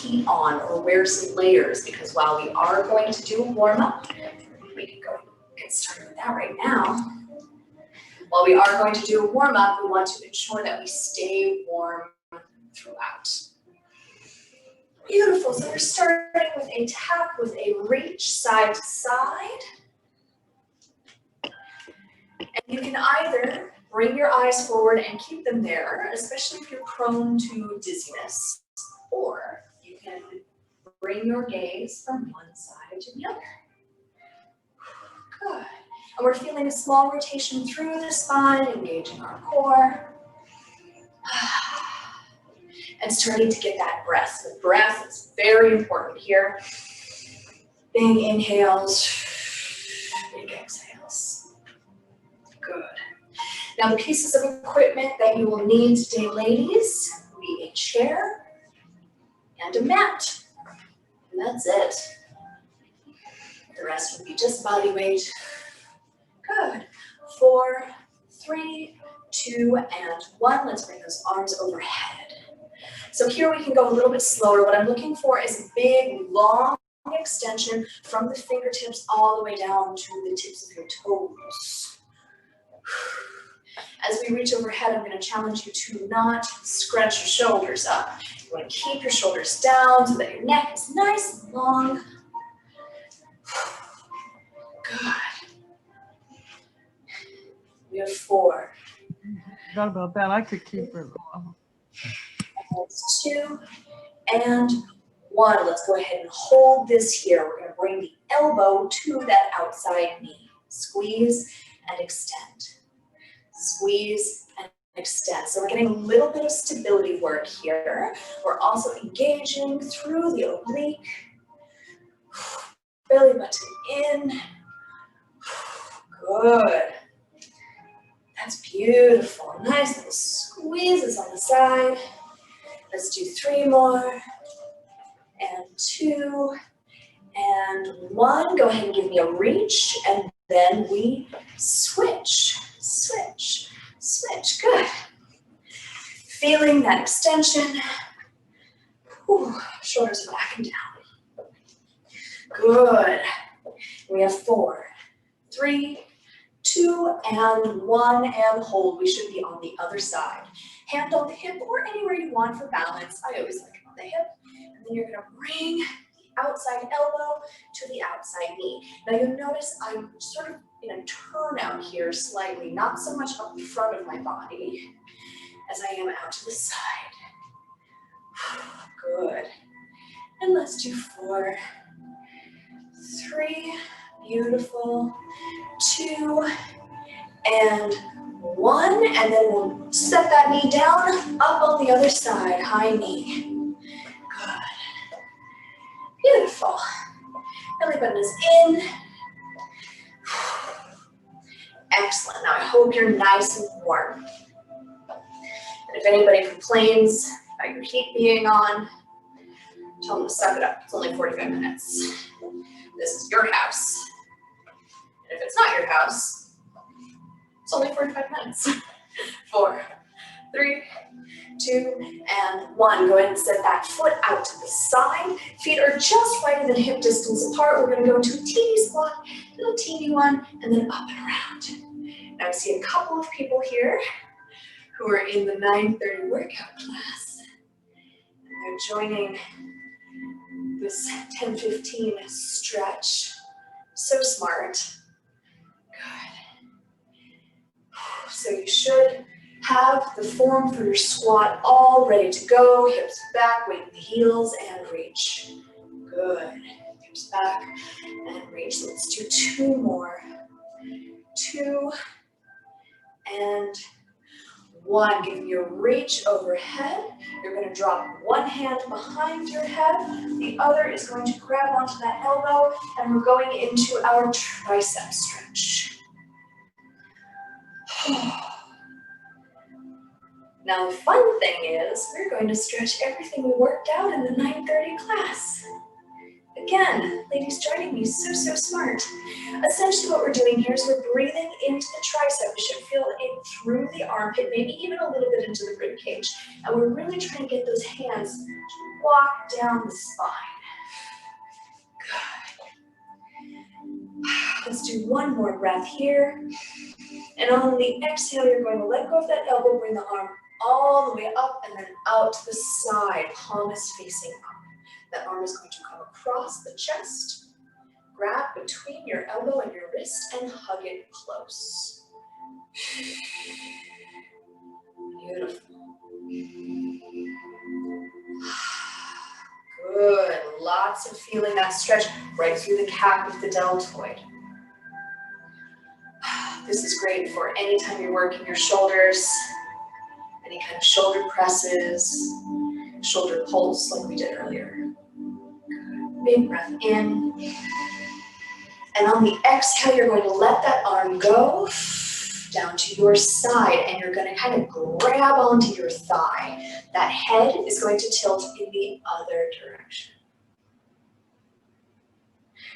heat on or wear some layers, because while we are going to do a warm-up, we can go get started with that right now. While we are going to do a warm-up, we want to ensure that we stay warm throughout. Beautiful, so we're starting with a tap with a reach side to side. And you can either bring your eyes forward and keep them there, especially if you're prone to dizziness, or you can bring your gaze from one side to the other. Good. And we're feeling a small rotation through the spine, engaging our core. And starting to get that breath. The breath is very important here. Big inhales, big exhales. Good. Now the pieces of equipment that you will need today, ladies, will be a chair and a mat. And that's it. The rest will be just body weight. Good. 4, 3, 2, and 1. Let's bring those arms overhead. So here we can go a little bit slower. What I'm looking for is a big, long extension from the fingertips all the way down to the tips of your toes. As we reach overhead, I'm going to challenge you to not scrunch your shoulders up. You want to keep your shoulders down so that your neck is nice and long. Good. We have 4. Forgot about that. I could keep it. That's 2 and 1. Let's go ahead and hold this here. We're going to bring the elbow to that outside knee. Squeeze and extend. Squeeze and extend. So we're getting a little bit of stability work here. We're also engaging through the oblique. Belly button in. Good. That's beautiful. Nice little squeezes on the side. Let's do 3 more, and 2, and 1. Go ahead and give me a reach, and then we switch, switch, switch. Good. Feeling that extension. Whew, shoulders are back and down. Good. We have 4, 3, 2, and 1, and hold. We should be on the other side. Hand on the hip or anywhere you want for balance. I always like it on the hip. And then you're going to bring the outside elbow to the outside knee. Now you'll notice I'm sort of in a turnout here slightly, not so much up the front of my body as I am out to the side. Good. And let's do 4, 3, beautiful, 2, and 1, and then we'll set that knee down, up on the other side, high knee. Good. Beautiful. Belly button is in. Excellent. Now I hope you're nice and warm. And if anybody complains about your heat being on, tell them to suck it up. It's only 45 minutes. This is your house. And if it's not your house, it's only 45 minutes. 4, 3, 2, and 1. Go ahead and set that foot out to the side. Feet are just right within hip distance apart. We're going to go into a teeny squat, little teeny one, and then up and around. Now I see a couple of people here who are in the 9:30 workout class. And they're joining this 10:15 stretch. So smart. Good. So you should have the form for your squat all ready to go. Hips back, weight in the heels, and reach. Good. Hips back and reach. Let's do 2 more. 2 and 1. Give your reach overhead. You're going to drop one hand behind your head. The other is going to grab onto that elbow, and we're going into our tricep stretch. Now the fun thing is we're going to stretch everything we worked out in the 9:30 class. The Again, ladies joining me, so smart. Essentially what we're doing here is we're breathing into the tricep. We should feel it through the armpit, maybe even a little bit into the rib cage. And we're really trying to get those hands to walk down the spine. Good. Let's do one more breath here. And on the exhale, you're going to let go of that elbow, bring the arm all the way up and then out to the side, palm is facing up. That arm is going to come across the chest, grab between your elbow and your wrist and hug it close. Beautiful. Good, lots of feeling that stretch right through the calf of the deltoid. This is great for anytime you're working your shoulders, any kind of shoulder presses, shoulder pulse like we did earlier. Big breath in. And on the exhale, you're going to let that arm go down to your side and you're going to kind of grab onto your thigh. That head is going to tilt in the other direction.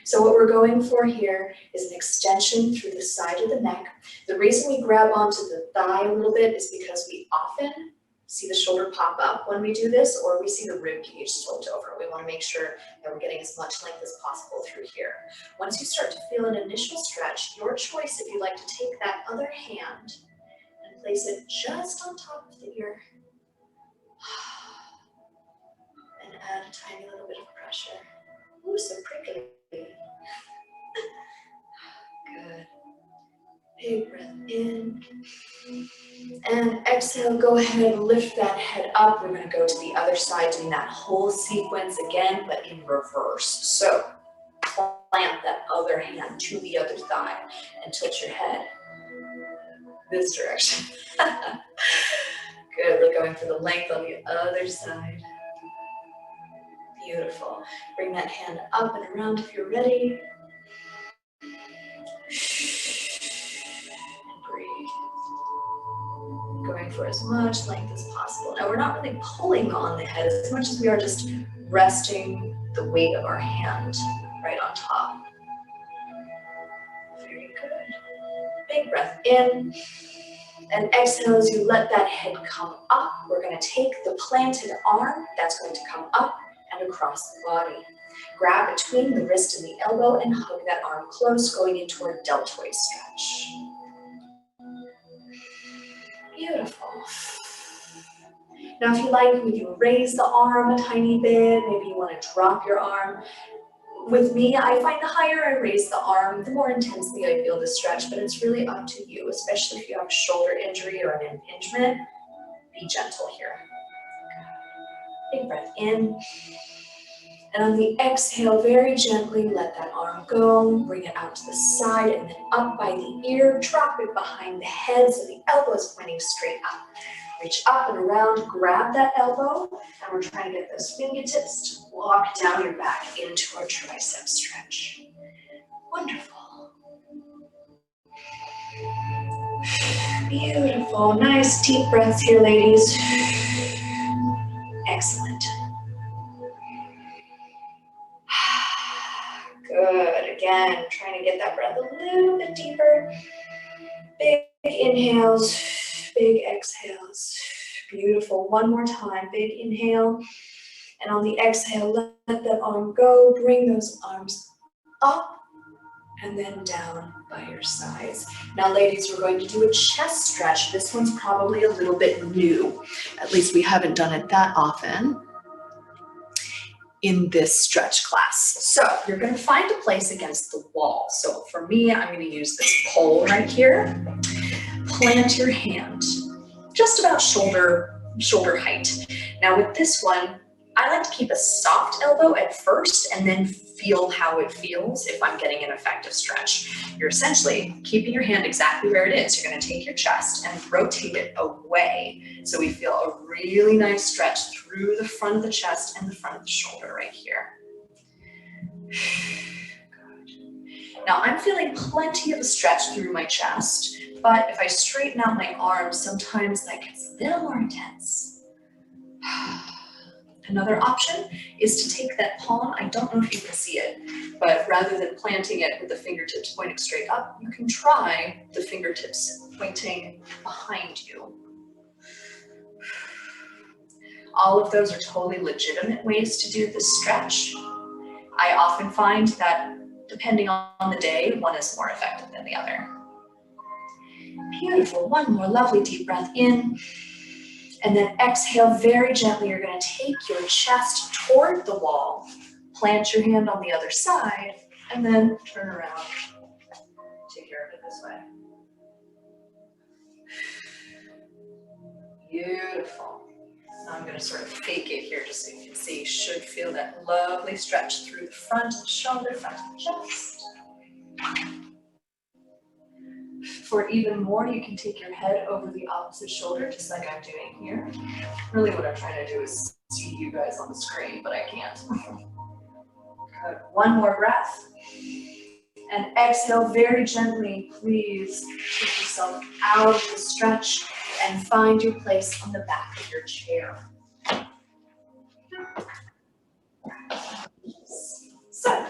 So what we're going for here is an extension through the side of the neck. The reason we grab onto the thigh a little bit is because we often see the shoulder pop up when we do this, or we see the rib cage tilt over. We want to make sure that we're getting as much length as possible through here. Once you start to feel an initial stretch, your choice if you'd like to take that other hand and place it just on top of the ear and add a tiny little bit of pressure. Ooh, so prickly. Good. Big breath in. And exhale, go ahead and lift that head up. We're going to go to the other side, doing that whole sequence again, but in reverse. So plant that other hand to the other thigh and tilt your head this direction. Good, we're going for the length on the other side. Beautiful. Bring that hand up and around if you're ready. And breathe. Going for as much length as possible. Now we're not really pulling on the head as much as we are just resting the weight of our hand right on top. Very good. Big breath in. And exhale as you let that head come up. We're going to take the planted arm that's going to come up and across the body. Grab between the wrist and the elbow and hug that arm close, going into our deltoid stretch. Beautiful. Now if you like, we can raise the arm a tiny bit. Maybe you want to drop your arm. With me, I find the higher I raise the arm, the more intensely I feel the stretch, but it's really up to you, especially if you have a shoulder injury or an impingement. Be gentle here. Big breath in. And on the exhale, very gently let that arm go, bring it out to the side and then up by the ear, drop it behind the head so the elbow is pointing straight up. Reach up and around, grab that elbow, and we're trying to get those fingertips to walk down your back into our tricep stretch. Wonderful. Beautiful. Nice deep breaths here, ladies. Excellent. Good. Again, trying to get that breath a little bit deeper. Big inhales, big exhales. Beautiful. One more time. Big inhale. And on the exhale, let that arm go. Bring those arms up and then down by your sides. Now, ladies, we're going to do a chest stretch. This one's probably a little bit new. At least we haven't done it that often in this stretch class. So you're going to find a place against the wall. So for me, I'm going to use this pole right here. Plant your hand just about shoulder height. Now with this one, I like to keep a soft elbow at first and then feel how it feels if I'm getting an effective stretch. You're essentially keeping your hand exactly where it is. You're going to take your chest and rotate it away. So we feel a really nice stretch through the front of the chest and the front of the shoulder right here. Good. Now I'm feeling plenty of a stretch through my chest, but if I straighten out my arms, sometimes that gets a little more intense. Another option is to take that palm, I don't know if you can see it, but rather than planting it with the fingertips pointing straight up, you can try the fingertips pointing behind you. All of those are totally legitimate ways to do this stretch. I often find that depending on the day, one is more effective than the other. Beautiful, one more lovely deep breath in. And then exhale very gently. You're going to take your chest toward the wall, plant your hand on the other side, and then turn around. Take care of it this way. Beautiful. Now I'm going to sort of fake it here just so you can see. You should feel that lovely stretch through the front of the shoulder, front of the chest. For even more, you can take your head over the opposite shoulder, just like I'm doing here. Really what I'm trying to do is see you guys on the screen, but I can't. Good. One more breath. And exhale very gently. Please take yourself out of the stretch and find your place on the back of your chair. So,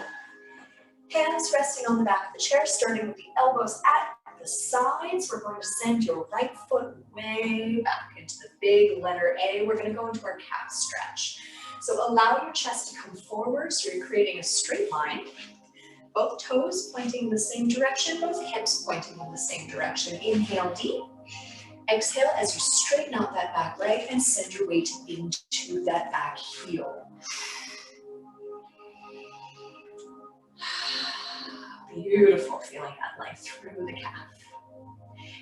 hands resting on the back of the chair, starting with the elbows at the sides. We're going to send your right foot way back into the big letter A. We're going to go into our calf stretch. So allow your chest to come forward so you're creating a straight line. Both toes pointing in the same direction, both hips pointing in the same direction. Inhale deep. Exhale as you straighten out that back leg and send your weight into that back heel. Beautiful, feeling that length through the calf.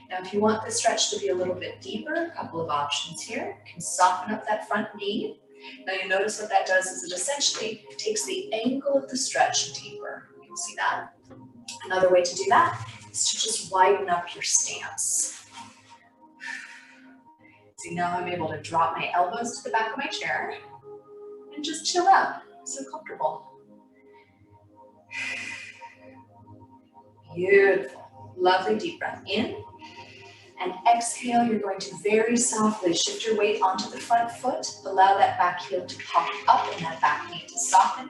Now, if you want the stretch to be a little bit deeper, a couple of options here. You can soften up that front knee. Now, you notice what that does is it essentially takes the angle of the stretch deeper. You can see that. Another way to do that is to just widen up your stance. See, now I'm able to drop my elbows to the back of my chair and just chill out. So comfortable. Beautiful. Lovely deep breath in. And exhale, you're going to very softly shift your weight onto the front foot. Allow that back heel to pop up and that back knee to soften.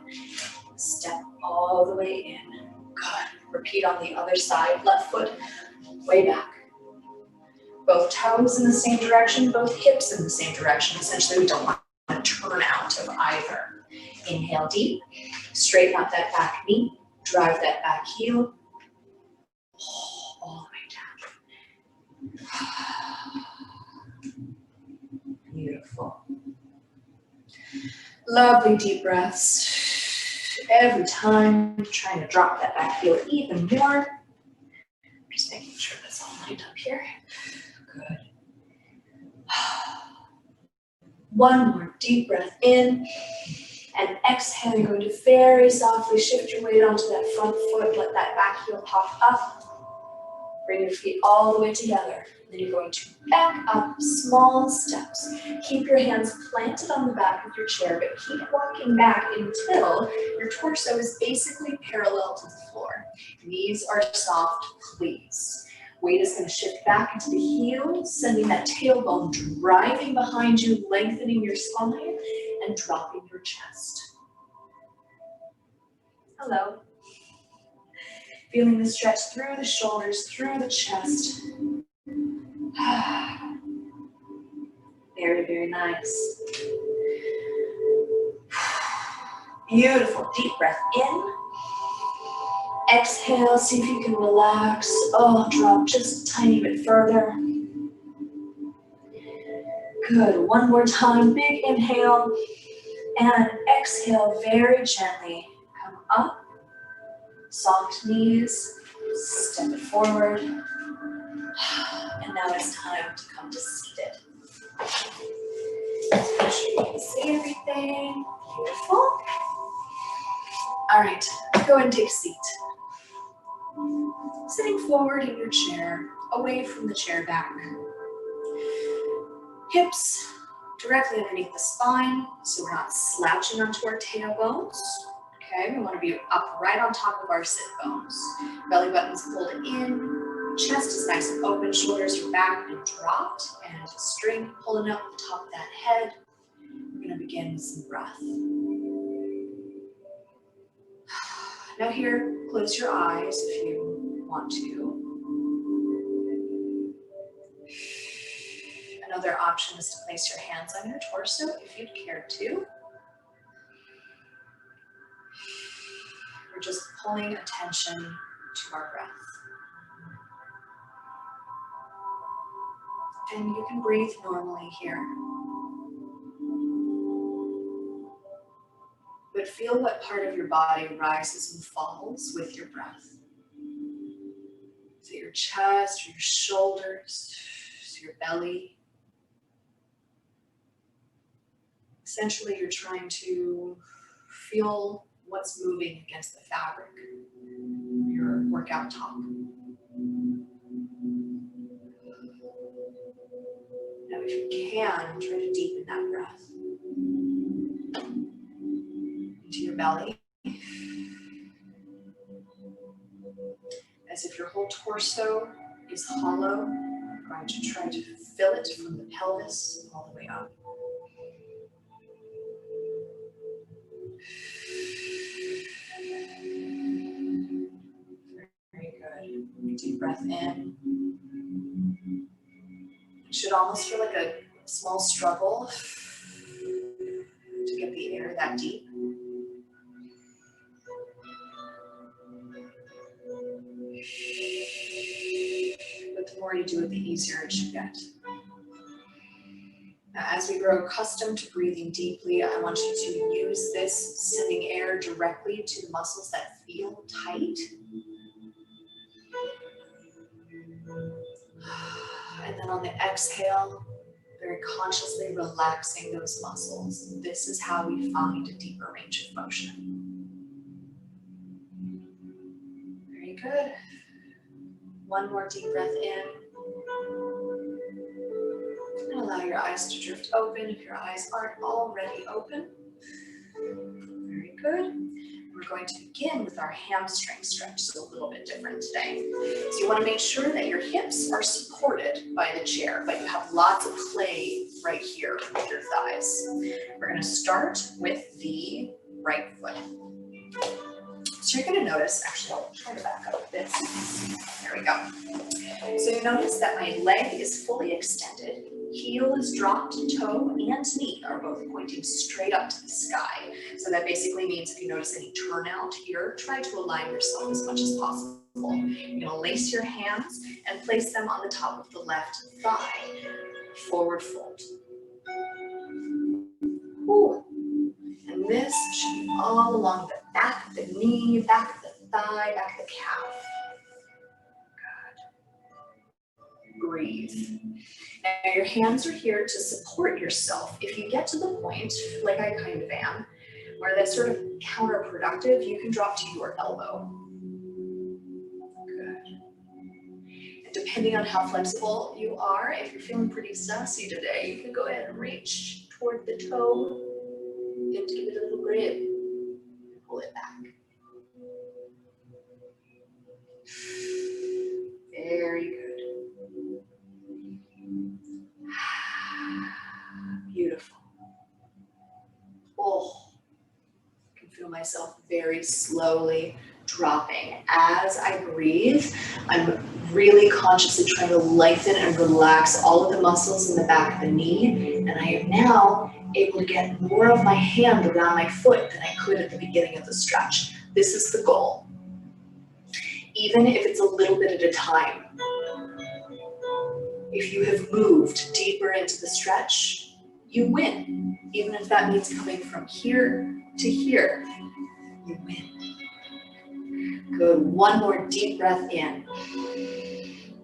Step all the way in. Good. Repeat on the other side. Left foot way back. Both toes in the same direction, both hips in the same direction. Essentially, we don't want to turn out of either. Inhale deep. Straighten out that back knee. Drive that back heel. All the way down. Beautiful. Lovely deep breaths. Every time, trying to drop that back heel even more. Just making sure that's all lined up here. Good. One more deep breath in. And exhale, you're going to very softly shift your weight onto that front foot. Let that back heel pop up. Bring your feet all the way together. Then you're going to back up small steps. Keep your hands planted on the back of your chair, but keep walking back until your torso is basically parallel to the floor. Knees are soft, please. Weight is going to shift back into the heel, sending that tailbone driving behind you, lengthening your spine, and dropping your chest. Hello. Feeling the stretch through the shoulders, through the chest. Very, very nice. Beautiful. Deep breath in. Exhale, see if you can relax. Oh, drop just a tiny bit further. Good. One more time. Big inhale. And exhale very gently. Come up. Soft knees. Step it forward. And now it's time to come to seated. Make sure you can see everything. Beautiful. All right, go ahead and take a seat. Sitting forward in your chair, away from the chair back. Hips directly underneath the spine, so we're not slouching onto our tailbones. Okay, we want to be up right on top of our sit bones. Belly button's pulled in, chest is nice and open, shoulders are back and dropped, and string pulling up the top of that head. We're going to gonna begin with some breath. Now here, close your eyes if you want to. Another option is to place your hands on your torso if you'd care to. We're just pulling attention to our breath. And you can breathe normally here. But feel what part of your body rises and falls with your breath. Is it your chest or your shoulders, is it your belly? Essentially, you're trying to feel what's moving against the fabric of your workout top. Now, if you can, try to deepen that breath into your belly, as if your whole torso is hollow. You're going to try to fill it from the pelvis all the way up. Very good. Deep breath in. It should almost feel like a small struggle to get the air that deep. But the more you do it, the easier it should get. Now, as we grow accustomed to breathing deeply, I want you to use this sending air directly to the muscles that feel tight. And then on the exhale, very consciously relaxing those muscles. This is how we find a deeper range of motion. Very good. One more deep breath in. And allow your eyes to drift open if your eyes aren't already open. Very good. We're going to begin with our hamstring stretch, so a little bit different today. So you want to make sure that your hips are supported by the chair, but you have lots of play right here with your thighs. We're going to start with the right foot. So you're going to notice, actually I'll try to back up a bit. There we go. So you notice that my leg is fully extended, heel is dropped, toe and knee are both pointing straight up to the sky. So that basically means if you notice any turnout here, try to align yourself as much as possible. You're going to lace your hands and place them on the top of the left thigh. Forward fold. Ooh. And this should be all along the back of the knee, back of the thigh, back of the calf. Good. Breathe. Now your hands are here to support yourself. If you get to the point, like I kind of am, where that's sort of counterproductive, you can drop to your elbow. Good. And depending on how flexible you are, if you're feeling pretty sassy today, you can go ahead and reach toward the toe and give it a little grip and pull it back. Very good. Beautiful. Oh, I can feel myself very slowly dropping. As I breathe, I'm really consciously trying to lengthen and relax all of the muscles in the back of the knee, and I am now able to get more of my hand around my foot than I could at the beginning of the stretch. This is the goal. Even if it's a little bit at a time. If you have moved deeper into the stretch, you win. Even if that means coming from here to here, you win. Good. One more deep breath in.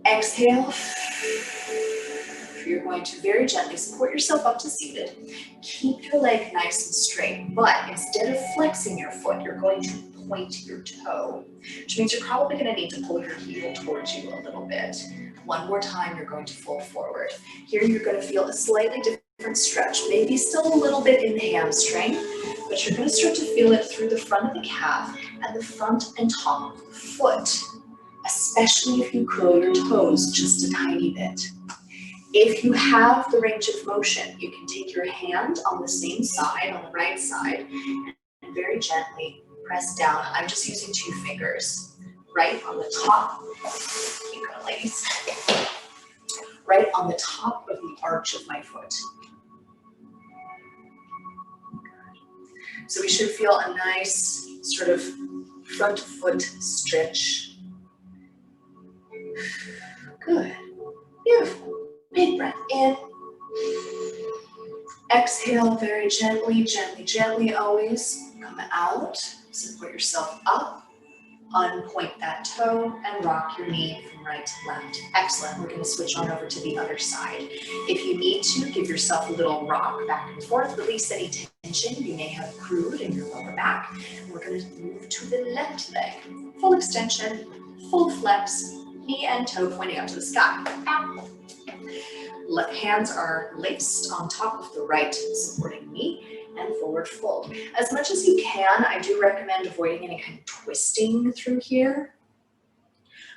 Exhale. You're going to very gently support yourself up to seated. Keep your leg nice and straight, but instead of flexing your foot, you're going to point your toe, which means you're probably going to need to pull your heel towards you a little bit. One more time, you're going to fold forward. Here, you're going to feel a slightly different stretch, maybe still a little bit in the hamstring, but you're going to start to feel it through the front of the calf and the front and top of the foot, especially if you curl your toes just a tiny bit. If you have the range of motion, you can take your hand on the same side, on the right side, and very gently press down. I'm just using 2 fingers, right on the top. Keep going, ladies. Right on the top of the arch of my foot. So we should feel a nice sort of front foot stretch. Good. Beautiful. Big breath in. Exhale very gently, gently, gently always. Come out. Support yourself up. Unpoint that toe and rock your knee from right to left. Excellent. We're going to switch on over to the other side. If you need to, give yourself a little rock back and forth. Release any tension you may have accrued in your lower back. We're going to move to the left leg. Full extension, full flex, knee and toe pointing up to the sky. Left hands are laced on top of the right supporting knee and forward fold. As much as you can, I do recommend avoiding any kind of twisting through here,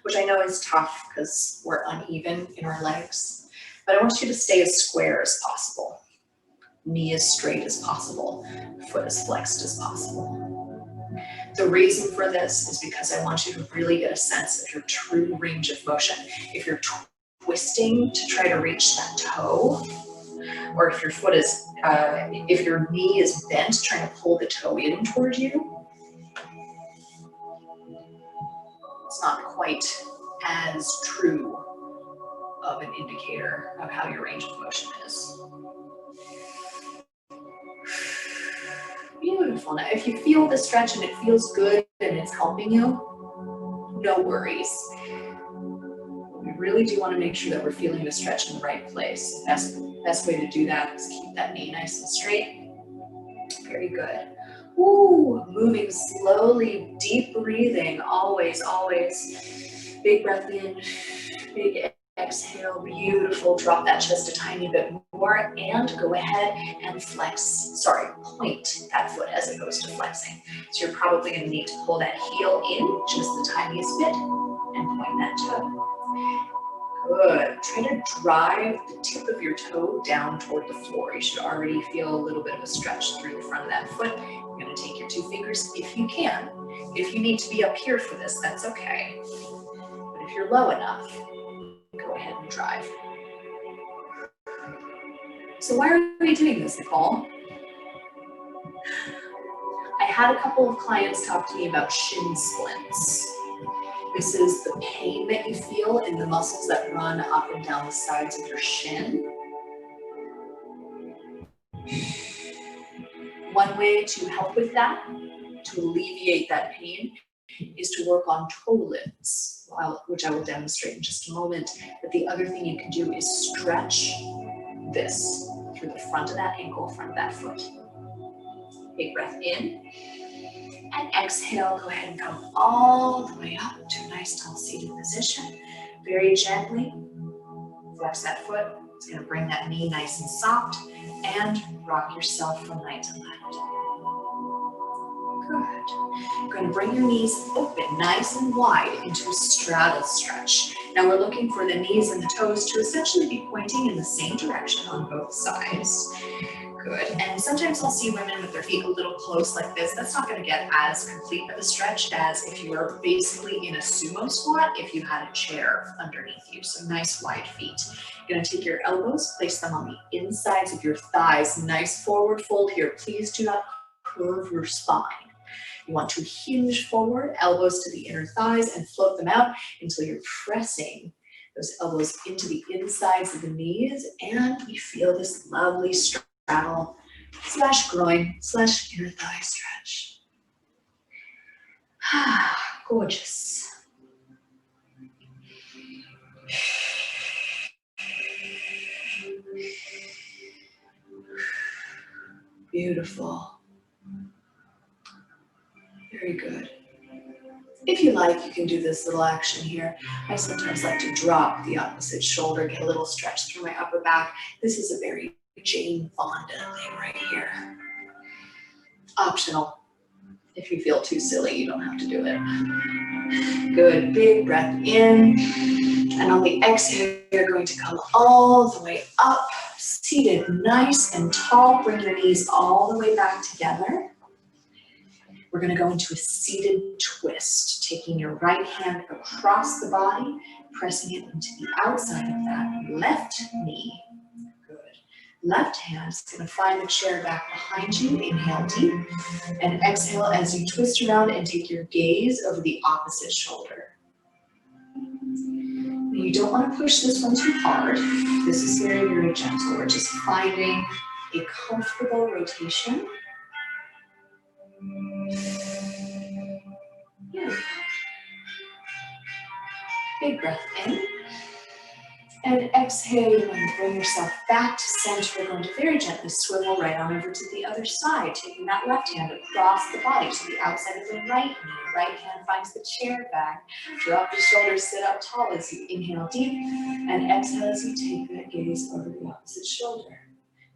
which I know is tough because we're uneven in our legs, but I want you to stay as square as possible. Knee as straight as possible, foot as flexed as possible. The reason for this is because I want you to really get a sense of your true range of motion. If you're twisting to try to reach that toe, or if your foot is, if your knee is bent, trying to pull the toe in toward you, it's not quite as true of an indicator of how your range of motion is. Beautiful. Now, if you feel the stretch and it feels good and it's helping you, no worries. We really do want to make sure that we're feeling the stretch in the right place. Best way to do that is keep that knee nice and straight. Very good. Ooh, moving slowly, deep breathing, always, always. Big breath in, big exhale, beautiful. Drop that chest a tiny bit more and go ahead and point that foot as opposed to flexing. So you're probably going to need to pull that heel in just the tiniest bit and point that toe. Good. Try to drive the tip of your toe down toward the floor. You should already feel a little bit of a stretch through the front of that foot. You're going to take your 2 fingers if you can. If you need to be up here for this, that's okay. But if you're low enough, go ahead and drive. So why are we doing this, Nicole? I had a couple of clients talk to me about shin splints. This is the pain that you feel in the muscles that run up and down the sides of your shin. One way to help with that, to alleviate that pain, is to work on toe lifts, which I will demonstrate in just a moment. But the other thing you can do is stretch this through the front of that ankle, front of that foot. Big breath in. And exhale, go ahead and come all the way up to a nice tall seated position. Very gently flex that foot. It's going to bring that knee nice and soft and rock yourself from right to left. Good. You're going to bring your knees open nice and wide into a straddle stretch. Now we're looking for the knees and the toes to essentially be pointing in the same direction on both sides. Good. And sometimes I'll see women with their feet a little close like this. That's not going to get as complete of a stretch as if you were basically in a sumo squat if you had a chair underneath you. So nice wide feet. You're going to take your elbows, place them on the insides of your thighs. Nice forward fold here. Please do not curve your spine. You want to hinge forward, elbows to the inner thighs, and float them out until you're pressing those elbows into the insides of the knees, and we feel this lovely straddle / groin / inner thigh stretch. Gorgeous. Beautiful. Very good. If you like, you can do this little action here. I sometimes like to drop the opposite shoulder, get a little stretch through my upper back. This is a very Jane Fonda thing right here. Optional. If you feel too silly, you don't have to do it. Good. Big breath in. And on the exhale, you're going to come all the way up, seated nice and tall. Bring your knees all the way back together. We're going to go into a seated twist, taking your right hand across the body, pressing it into the outside of that left knee. Good. Left hand is going to find the chair back behind you. Inhale deep and exhale as you twist around and take your gaze over the opposite shoulder. You don't want to push this one too hard. This is very, very gentle. We're just finding a comfortable rotation. Beautiful. Big breath in. And exhale, you're going to bring yourself back to center. We're going to very gently swivel right on over to the other side, taking that left hand across the body to the outside of the right knee. Right hand finds the chair back. Drop the shoulders, sit up tall as you inhale deep, and exhale as you take that gaze over the opposite shoulder.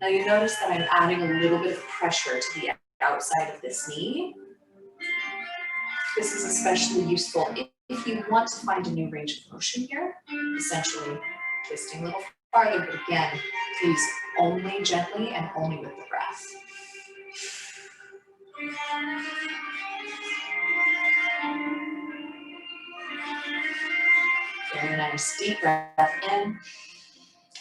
Now you notice that I'm adding a little bit of pressure to the outside of this knee. This is especially useful if you want to find a new range of motion here, essentially twisting a little farther, but again, please only gently and only with the breath. Very nice, deep breath in.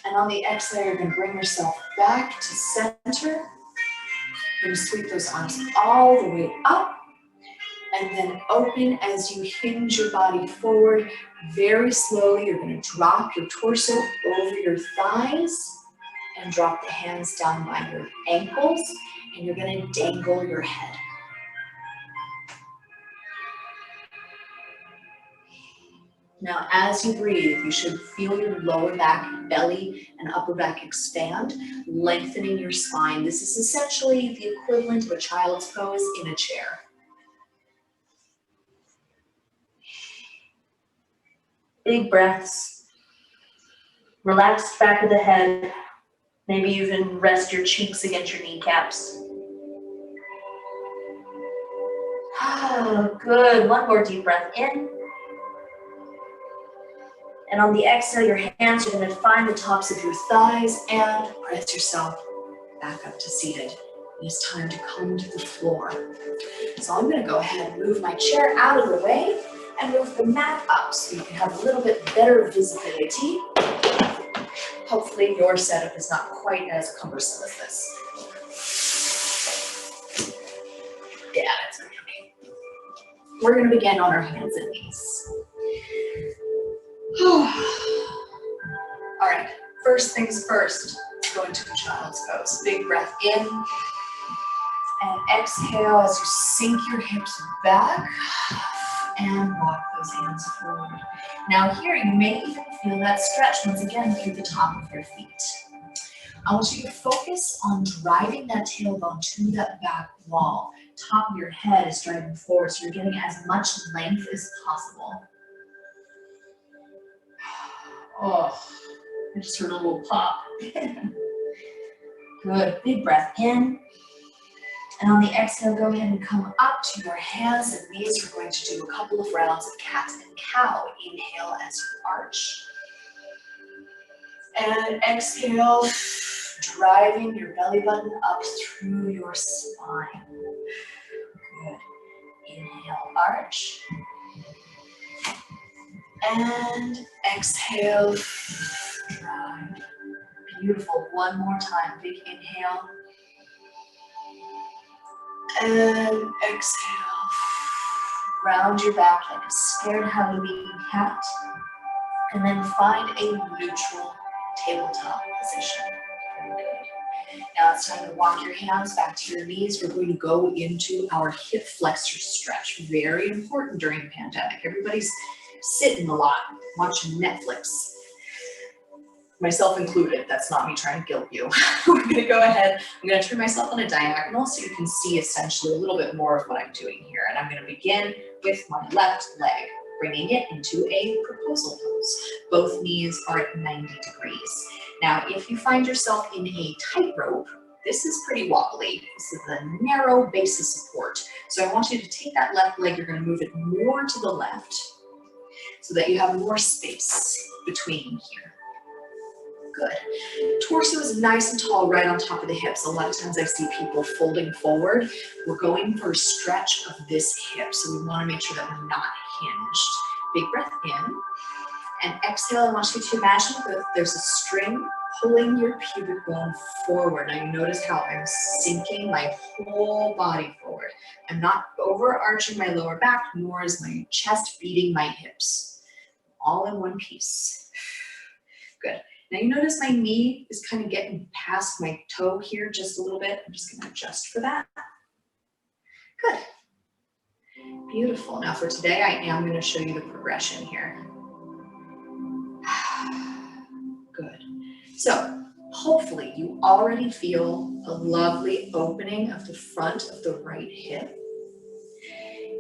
And on the exhale, you're going to bring yourself back to center. You're going to sweep those arms all the way up. And then open as you hinge your body forward. Very slowly, you're going to drop your torso over your thighs and drop the hands down by your ankles. And you're going to dangle your head. Now, as you breathe, you should feel your lower back, belly, and upper back expand, lengthening your spine. This is essentially the equivalent of a child's pose in a chair. Big breaths. Relaxed back of the head. Maybe even rest your cheeks against your kneecaps. Oh, good. One more deep breath in. And on the exhale, your hands are going to find the tops of your thighs and press yourself back up to seated. It's time to come to the floor. So I'm going to go ahead and move my chair out of the way and move the mat up so you can have a little bit better visibility. Hopefully your setup is not quite as cumbersome as this. Yeah, that's okay. We're going to begin on our hands and knees. All right, first things first, go into a child's pose. Big breath in and exhale as you sink your hips back and walk those hands forward. Now here, you may even feel that stretch once again through the top of your feet. I want you to focus on driving that tailbone to that back wall. Top of your head is driving forward, so you're getting as much length as possible. Oh, I just heard a little pop. Good, big breath in. And on the exhale, go ahead and come up to your hands and knees. We're going to do a couple of rounds of cat and cow. Inhale as you arch. And exhale, driving your belly button up through your spine. Good. Inhale, arch. And exhale, drive. Beautiful. One more time. Big inhale. And exhale. Round your back like a scared Halloween cat. And then find a neutral tabletop position. Very good. Now it's time to walk your hands back to your knees. We're going to go into our hip flexor stretch. Very important during the pandemic. Everybody's sitting a lot, watching Netflix. Myself included. That's not me trying to guilt you. We're going to go ahead. I'm going to turn myself on a diagonal so you can see essentially a little bit more of what I'm doing here. And I'm going to begin with my left leg, bringing it into a proposal pose. Both knees are at 90 degrees. Now, if you find yourself in a tightrope, this is pretty wobbly. This is a narrow base of support. So I want you to take that left leg, you're going to move it more to the left. so that you have more space between here. Good. Torso is nice and tall right on top of the hips. A lot of times I see people folding forward. We're going for a stretch of this hip, so we want to make sure that we're not hinged. Big breath in. And exhale, I want you to imagine that there's a string pulling your pubic bone forward. Now you notice how I'm sinking my whole body forward. I'm not overarching my lower back, nor is my chest beating my hips. All in one piece. Good. Now you notice my knee is kind of getting past my toe here just a little bit. I'm just going to adjust for that. Good. Beautiful. Now for today, I am going to show you the progression here. Good. So hopefully you already feel a lovely opening of the front of the right hip.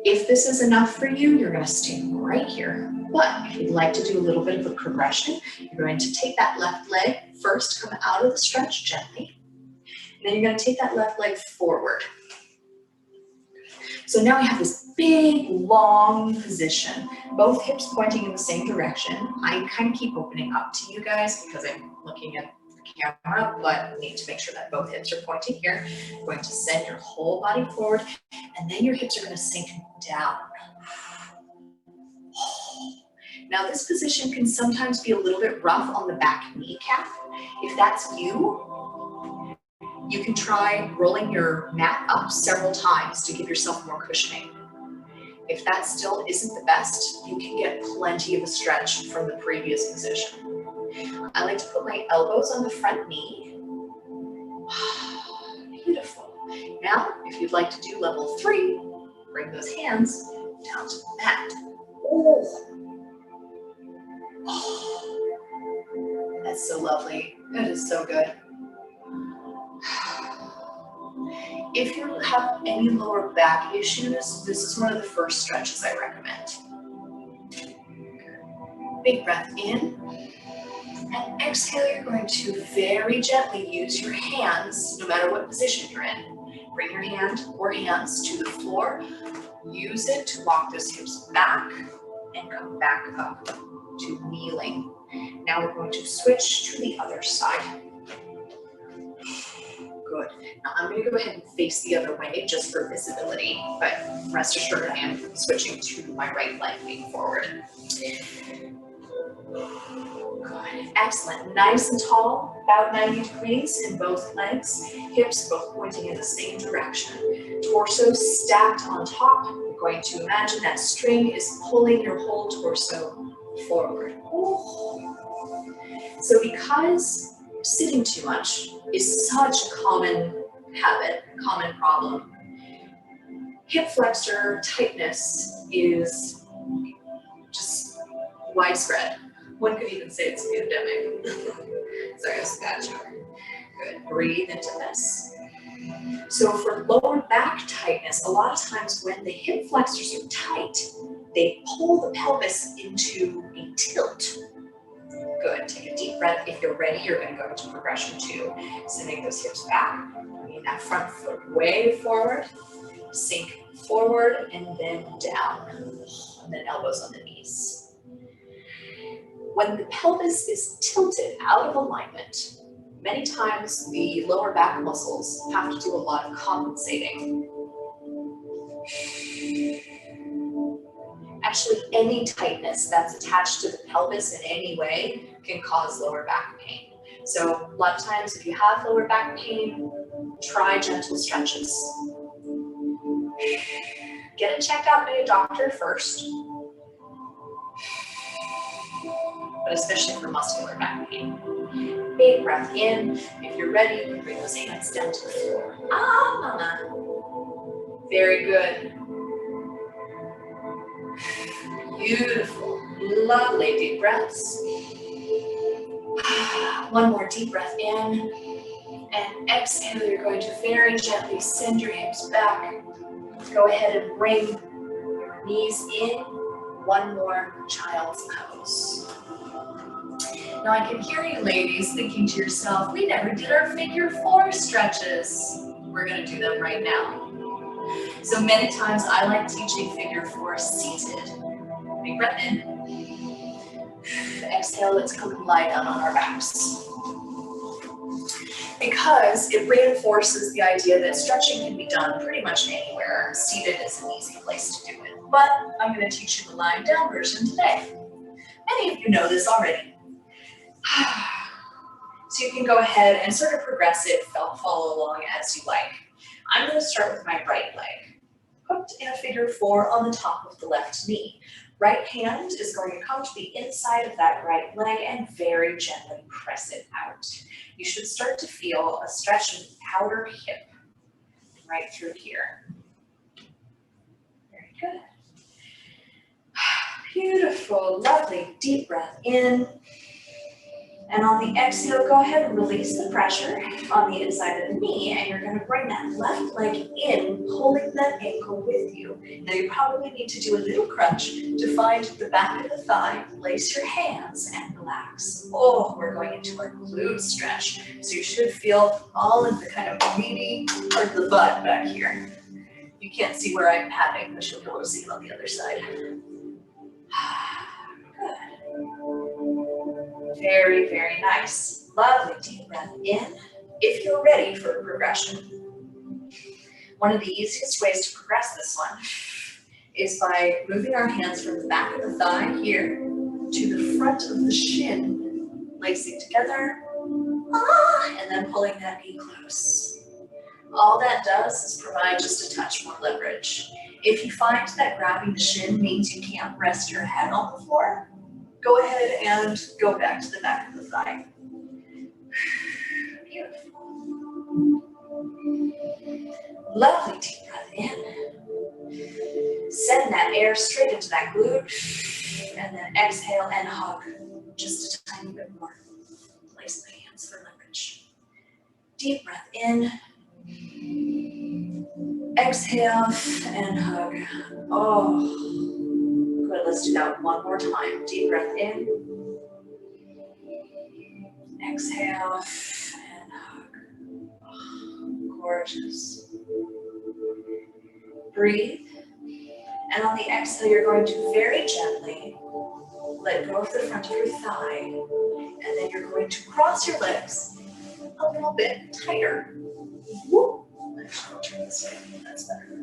If this is enough for you, you're going to stay right here. But if you'd like to do a little bit of a progression, you're going to take that left leg first, come out of the stretch gently. And then you're going to take that left leg forward. So now we have this big, long position, both hips pointing in the same direction. I kind of keep opening up to you guys because I'm looking at the camera, but I need to make sure that both hips are pointing here. You're going to send your whole body forward, and then your hips are going to sink down. Now this position can sometimes be a little bit rough on the back kneecap. If that's you, you can try rolling your mat up several times to give yourself more cushioning. If that still isn't the best, you can get plenty of a stretch from the previous position. I like to put my elbows on the front knee. Beautiful. Now, if you'd like to do level 3, bring those hands down to the mat. Oh. Oh. That's so lovely. That is so good. If you have any lower back issues, this is one of the first stretches I recommend. Big breath in, and exhale, you're going to very gently use your hands, no matter what position you're in. Bring your hand or hands to the floor, use it to walk those hips back, and come back up to kneeling. Now we're going to switch to the other side. Good. Now I'm going to go ahead and face the other way just for visibility, but rest assured I am switching to my right leg being forward. Good. Excellent. Nice and tall, about 90 degrees in both legs, hips both pointing in the same direction. Torso stacked on top. You're going to imagine that string is pulling your whole torso forward. So because sitting too much is such a common habit, common problem, hip flexor tightness is just widespread. One could even say it's pandemic. Sorry, I scratched you. Good. Breathe into this. So for lower back tightness, a lot of times when the hip flexors are tight, they pull the pelvis into a tilt. Good. Take a deep breath. If you're ready, you're going to go into progression 2. Sending those hips back, bringing that front foot way forward, sink forward and then down, and then elbows on the knees. When the pelvis is tilted out of alignment, many times the lower back muscles have to do a lot of compensating. Actually, any tightness that's attached to the pelvis in any way can cause lower back pain. So a lot of times if you have lower back pain, try gentle stretches. Get it checked out by a doctor first, but especially for muscular back pain. Big breath in. If you're ready, bring those hands down to the floor. Very good. Beautiful. Lovely deep breaths. One more deep breath in. And exhale, you're going to very gently send your hips back. Go ahead and bring your knees in. One more child's pose. Now I can hear you ladies thinking to yourself, we never did our figure 4 stretches. We're going to do them right now. So many times I like teaching figure 4 seated. Big breath in. Exhale, let's come and lie down on our backs. Because it reinforces the idea that stretching can be done pretty much anywhere. Seated is an easy place to do it. But I'm going to teach you the lying down version today. Many of you know this already. So you can go ahead and sort of progress it, follow along as you like. I'm going to start with my right leg, hooked in a figure 4 on the top of the left knee. Right hand is going to come to the inside of that right leg and very gently press it out. You should start to feel a stretch in the outer hip right through here. Very good. Beautiful, lovely, deep breath in. And on the exhale, go ahead and release the pressure on the inside of the knee, and you're going to bring that left leg in, pulling that ankle with you. Now you probably need to do a little crunch to find the back of the thigh, place your hands and relax. Oh, we're going into our glute stretch. So you should feel all of the kind of meaty part of the butt back here. You can't see where I'm patting, but you'll be able to see it on the other side. Good. Very, very nice. Lovely deep breath in. If you're ready for a progression, one of the easiest ways to progress this one is by moving our hands from the back of the thigh here to the front of the shin, lacing together, and then pulling that knee close. All that does is provide just a touch more leverage. If you find that grabbing the shin means you can't rest your head on the floor, go ahead and go back to the back of the thigh. Beautiful. Lovely deep breath in. Send that air straight into that glute. And then exhale and hug just a tiny bit more. Place the hands for leverage. Deep breath in. Exhale and hug. Oh, good. Let's do that one more time. Deep breath in. Exhale and hug. Oh, gorgeous. Breathe. And on the exhale, you're going to very gently let go of the front of your thigh. And then you're going to cross your legs a little bit tighter. Whoop. Actually, I'll turn this way. That's better.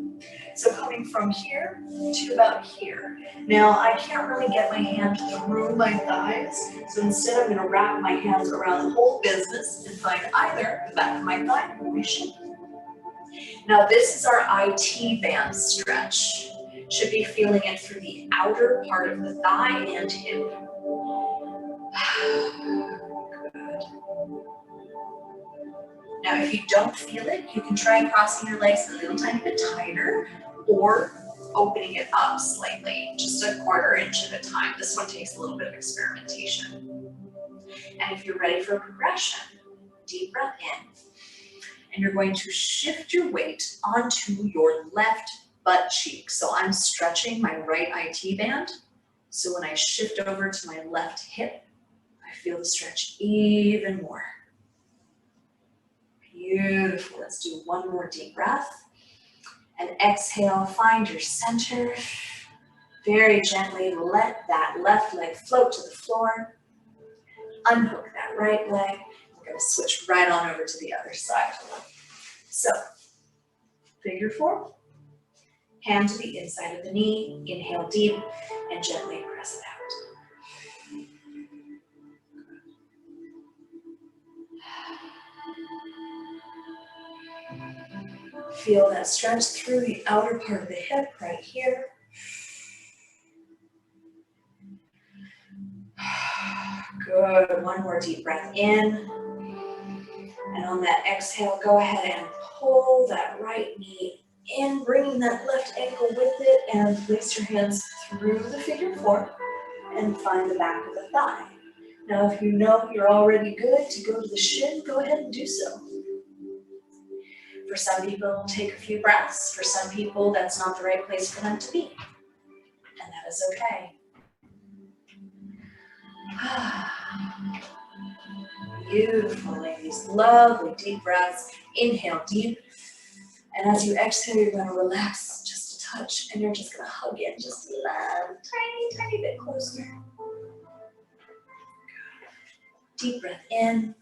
So coming from here to about here. Now, I can't really get my hand through my thighs. So instead, I'm going to wrap my hands around the whole business and find either the back of my thigh or my shin. Now, this is our IT band stretch. Should be feeling it through the outer part of the thigh and hip. Good. Now, if you don't feel it, you can try crossing your legs a little tiny bit tighter or opening it up slightly, just a 1/4 inch at a time. This one takes a little bit of experimentation. And if you're ready for a progression, deep breath in. And you're going to shift your weight onto your left butt cheek. So I'm stretching my right IT band. So when I shift over to my left hip, I feel the stretch even more. Beautiful. Let's do one more deep breath. And exhale, find your center. Very gently let that left leg float to the floor. Unhook that right leg. We're going to switch right on over to the other side. So, figure 4. Hand to the inside of the knee. Inhale deep and gently press it out. Feel that stretch through the outer part of the hip right here. Good. One more deep breath in. And on that exhale, go ahead and pull that right knee in, bringing that left ankle with it, and place your hands through the figure 4 and find the back of the thigh. Now, if you know you're already good to go to the shin, go ahead and do so. For some people, it'll take a few breaths. For some people, that's not the right place for them to be. And that is okay. Beautiful, ladies. Lovely deep breaths. Inhale deep. And as you exhale, you're going to relax just a touch. And you're just going to hug in just a tiny, tiny bit closer. Deep breath in.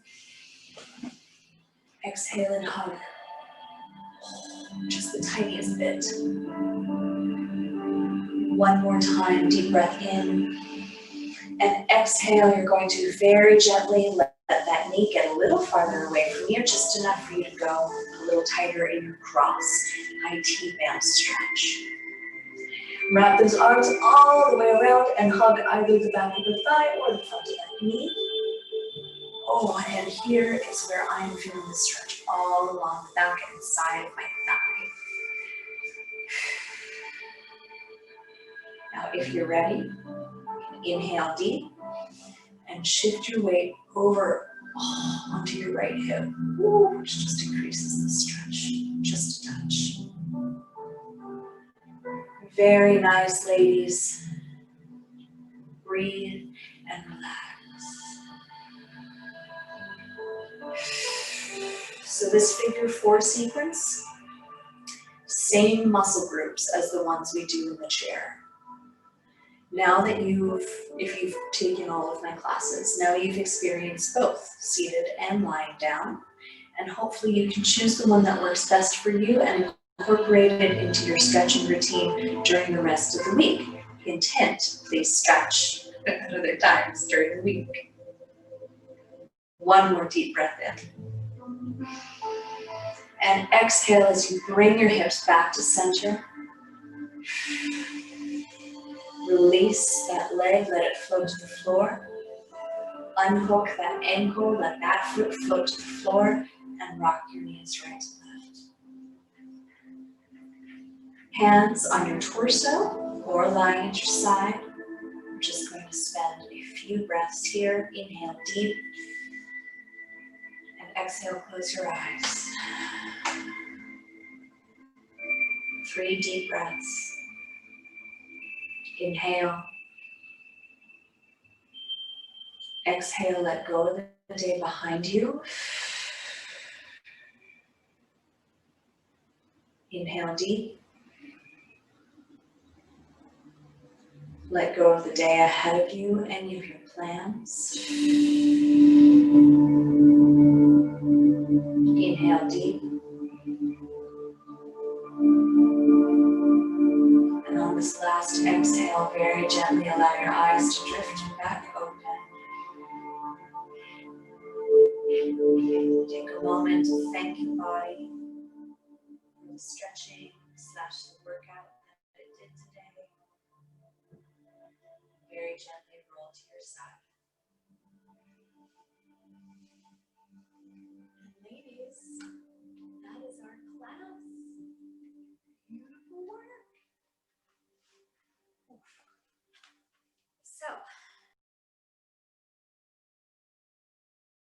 Exhale and hug. Just the tiniest bit. One more time, deep breath in. And exhale, you're going to very gently let that knee get a little farther away from you, just enough for you to go a little tighter in your cross, high T-band stretch. Wrap those arms all the way around and hug either the back of the thigh or the front of that knee. Oh, and here is where I'm feeling the stretch all along the back and side of my thigh. Now, if you're ready, inhale deep and shift your weight over onto your right hip, which just increases the stretch, just a touch. Very nice, ladies. Breathe and relax. So this figure 4 sequence, same muscle groups as the ones we do in the chair. Now that if you've taken all of my classes, now you've experienced both, seated and lying down, and hopefully you can choose the one that works best for you and incorporate it into your stretching routine during the rest of the week. Intent, please stretch at other times during the week. One more deep breath in. And exhale as you bring your hips back to center. Release that leg, let it float to the floor. Unhook that ankle, let that foot float to the floor, and rock your knees right to left. Hands on your torso or lying at your side. We're just going to spend a few breaths here. Inhale deep. And exhale, close your eyes. 3 deep breaths. Inhale. Exhale, let go of the day behind you. Inhale deep. Let go of the day ahead of you, any of your plans. Inhale deep. And on this last exhale, very gently allow your eyes to drift back open. Take a moment to thank your body for the stretching / the workout that it did today. Very gently roll to your side.